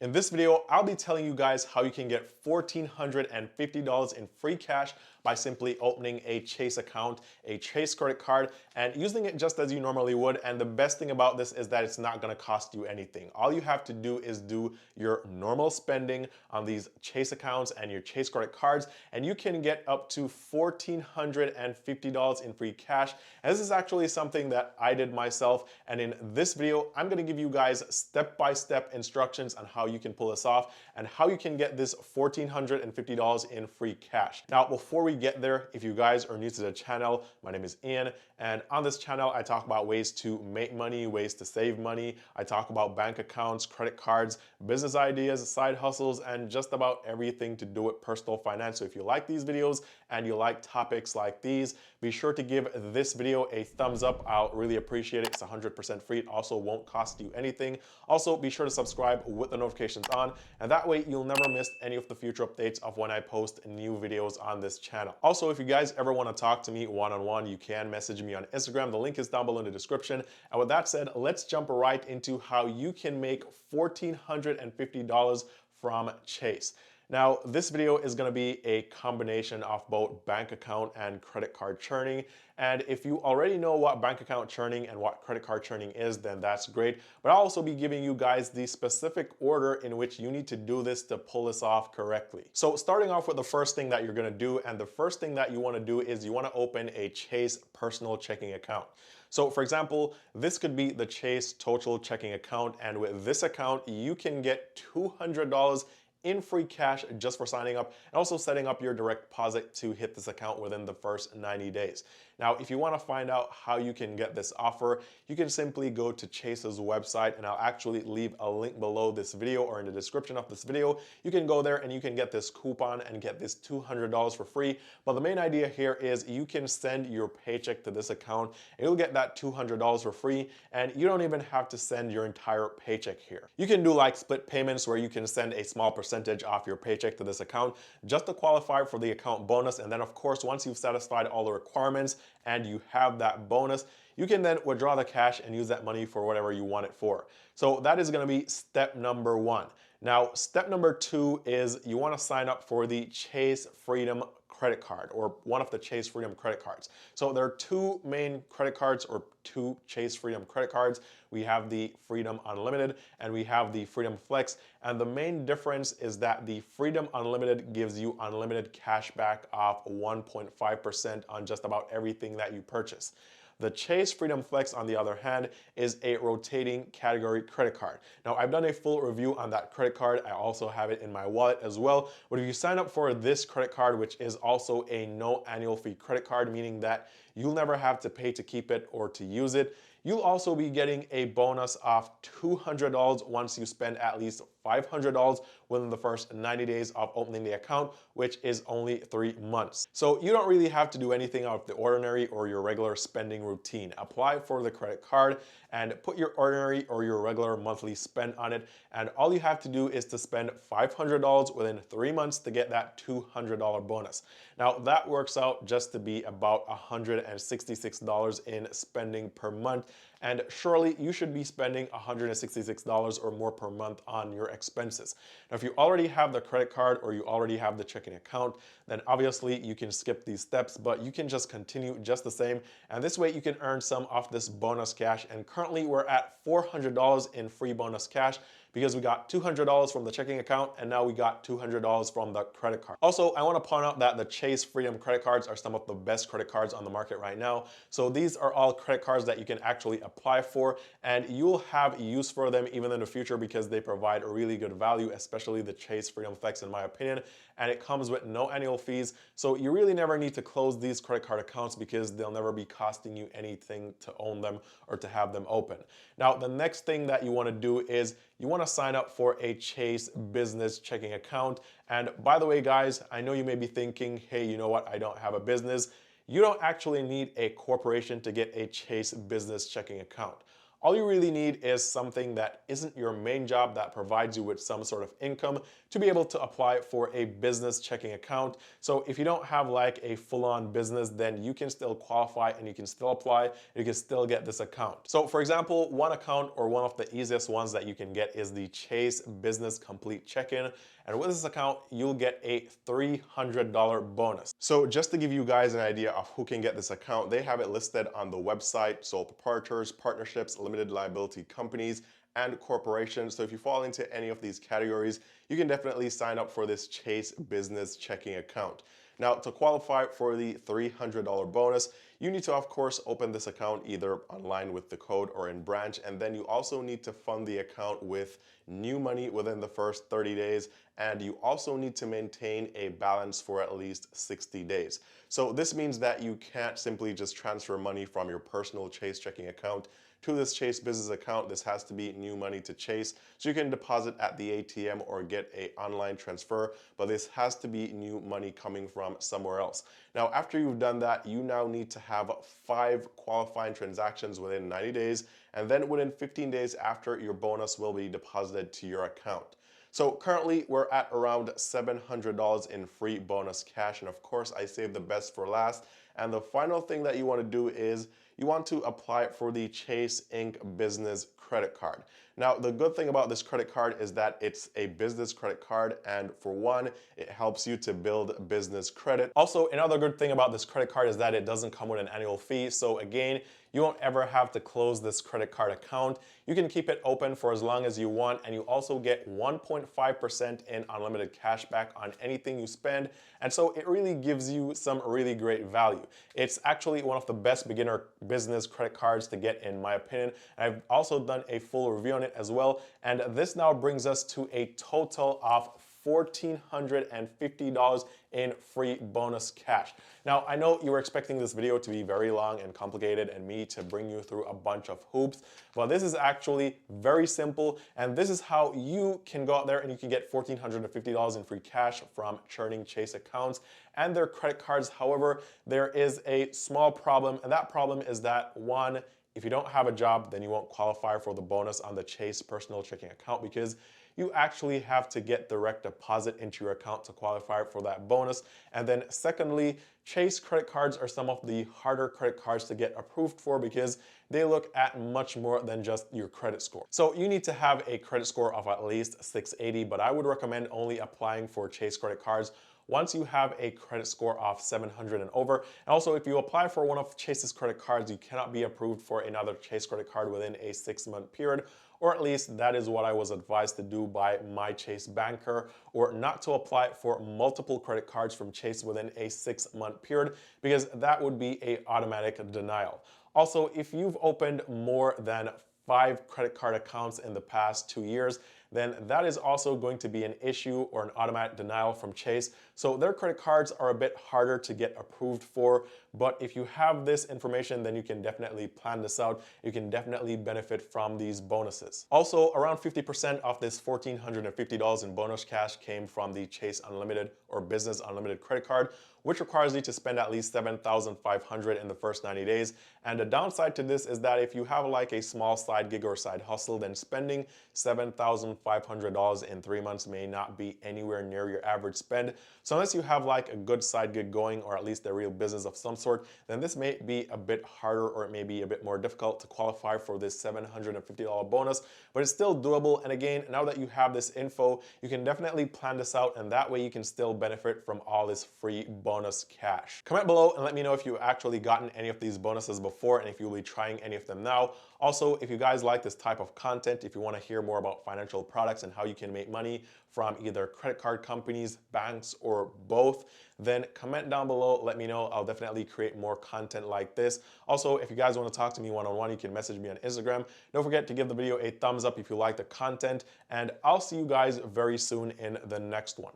In this video, I'll be telling you guys how you can get $1,450 in free cash by simply opening a Chase account, a Chase credit card, and using it just as you normally would. And the best thing about this is that it's not going to cost you anything. All you have to do is do your normal spending on these Chase accounts and your Chase credit cards, and you can get up to $1,450 in free cash. And this is actually something that I did myself. And in this video, I'm going to give you guys step-by-step instructions on how you can pull this off and how you can get this $1,450 in free cash. Now, before we get there, if you guys are new to the channel, my name is Ian, and on this channel, I talk about ways to make money, ways to save money. I talk about bank accounts, credit cards, business ideas, side hustles, and just about everything to do with personal finance. So if you like these videos and you like topics like these, be sure to give this video a thumbs up. I'll really appreciate it. It's 100% free. It also won't cost you anything. Also, be sure to subscribe with the notifications on, and that way you'll never miss any of the future updates of when I post new videos on this channel. Also, if you guys ever want to talk to me one-on-one, you can message me on Instagram. The link is down below in the description. And with that said, let's jump right into how you can make $1,450 from Chase. Now, this video is going to be a combination of both bank account and credit card churning. And if you already know what bank account churning and what credit card churning is, then that's great. But I'll also be giving you guys the specific order in which you need to do this to pull this off correctly. So starting off with the first thing that you're going to do, and the first thing that you want to do is you want to open a Chase personal checking account. So for example, this could be the Chase Total checking account, and with this account, you can get $200 in free cash just for signing up and also setting up your direct deposit to hit this account within the first 90 days. Now, if you want to find out how you can get this offer, you can simply go to Chase's website, and I'll actually leave a link below this video or in the description of this video. You can go there and you can get this coupon and get this $200 for free. But the main idea here is you can send your paycheck to this account and you'll get that $200 for free, and you don't even have to send your entire paycheck here. You can do like split payments where you can send a small percentage off your paycheck to this account just to qualify for the account bonus. And then of course, once you've satisfied all the requirements and you have that bonus, you can then withdraw the cash and use that money for whatever you want it for. So that is going to be step number one. Now, step number two is you want to sign up for the Chase Freedom credit card, or one of the Chase Freedom credit cards. So there are two main credit cards, or two Chase Freedom credit cards. We have the Freedom Unlimited and we have the Freedom Flex. And the main difference is that the Freedom Unlimited gives you unlimited cash back of 1.5% on just about everything that you purchase. The Chase Freedom Flex, on the other hand, is a rotating category credit card. Now, I've done a full review on that credit card. I also have it in my wallet as well. But if you sign up for this credit card, which is also a no annual fee credit card, meaning that you'll never have to pay to keep it or to use it, you'll also be getting a bonus of $200 once you spend at least $500 within the first 90 days of opening the account, which is only 3 months. So you don't really have to do anything out of the ordinary or your regular spending routine. Apply for the credit card and put your ordinary or your regular monthly spend on it. And all you have to do is to spend $500 within 3 months to get that $200 bonus. Now that works out just to be about $166 in spending per month. And surely you should be spending $166 or more per month on your expenses. Now, if you already have the credit card or you already have the checking account, then obviously you can skip these steps, but you can just continue just the same. And this way you can earn some of this bonus cash. And currently we're at $400 in free bonus cash, because we got $200 from the checking account and now we got $200 from the credit card. Also, I want to point out that the Chase Freedom credit cards are some of the best credit cards on the market right now. So these are all credit cards that you can actually apply for, and you'll have use for them even in the future because they provide a really good value, especially the Chase Freedom Flex in my opinion, and it comes with no annual fees. So you really never need to close these credit card accounts because they'll never be costing you anything to own them or to have them open. Now, the next thing that you want to do is you want to sign up for a Chase business checking account. And by the way, guys, I know you may be thinking, hey, you know what? I don't have a business. You don't actually need a corporation to get a Chase business checking account. All you really need is something that isn't your main job that provides you with some sort of income to be able to apply for a business checking account. So if you don't have like a full-on business, then you can still qualify and you can still apply, you can still get this account. So for example, one account or one of the easiest ones that you can get is the Chase Business Complete Check-in. And with this account, you'll get a $300 bonus. So just to give you guys an idea of who can get this account, they have it listed on the website: sole proprietors, partnerships, limited liability companies, and corporations. So if you fall into any of these categories, you can definitely sign up for this Chase Business Checking account. Now, to qualify for the $300 bonus, you need to, of course, open this account either online with the code or in branch, and then you also need to fund the account with new money within the first 30 days, and you also need to maintain a balance for at least 60 days. So this means that you can't simply just transfer money from your personal Chase checking account to this Chase business account. This has to be new money to Chase. So you can deposit at the ATM or get an online transfer, but this has to be new money coming from somewhere else. Now, after you've done that, you now need to have 5 qualifying transactions within 90 days, and then within 15 days after, your bonus will be deposited to your account. So currently we're at around $700 in free bonus cash, and of course I saved the best for last. And the final thing that you want to do is you want to apply for the Chase Inc. Business Credit Card. Now, the good thing about this credit card is that it's a business credit card, and for one, it helps you to build business credit. Also, another good thing about this credit card is that it doesn't come with an annual fee. So again, you won't ever have to close this credit card account. You can keep it open for as long as you want, and you also get 1.5% in unlimited cash back on anything you spend. And so it really gives you some really great value. It's actually one of the best beginner business credit cards to get, in my opinion. I've also done a full review on it as well. And this now brings us to a total of $1,450 in free bonus cash. Now, I know you were expecting this video to be very long and complicated and me to bring you through a bunch of hoops, but this is actually very simple, and this is how you can go out there and you can get $1,450 in free cash from churning Chase accounts and their credit cards. However, there is a small problem, and that problem is that, one, if you don't have a job, then you won't qualify for the bonus on the Chase personal checking account, because you actually have to get direct deposit into your account to qualify for that bonus. And then secondly, Chase credit cards are some of the harder credit cards to get approved for, because they look at much more than just your credit score. So you need to have a credit score of at least 680, but I would recommend only applying for Chase credit cards once you have a credit score of 700 and over. And also, if you apply for one of Chase's credit cards, you cannot be approved for another Chase credit card within a 6-month period, or at least that is what I was advised to do by my Chase banker, or not to apply for multiple credit cards from Chase within a 6-month period, because that would be an automatic denial. Also, if you've opened more than 5 credit card accounts in the past 2 years, then that is also going to be an issue or an automatic denial from Chase. So their credit cards are a bit harder to get approved for, but if you have this information, then you can definitely plan this out. You can definitely benefit from these bonuses. Also, around 50% of this $1,450 in bonus cash came from the Chase Unlimited or Business Unlimited credit card, which requires you to spend at least $7,500 in the first 90 days. And the downside to this is that if you have like a small side gig or side hustle, then spending $7,500 in 3 months may not be anywhere near your average spend. So unless you have like a good side gig going, or at least a real business of some sort, then this may be a bit harder, or it may be a bit more difficult to qualify for this $750 bonus, but it's still doable. And again, now that you have this info, you can definitely plan this out, and that way you can still benefit from all this free bonus cash. Comment below and let me know if you've actually gotten any of these bonuses before, and if you'll be trying any of them now. Also, if you guys like this type of content, if you want to hear more about financial products and how you can make money from either credit card companies, banks, or both, then comment down below, let me know. I'll definitely create more content like this. Also, if you guys want to talk to me one-on-one, you can message me on Instagram. Don't forget to give the video a thumbs up if you like the content, and I'll see you guys very soon in the next one.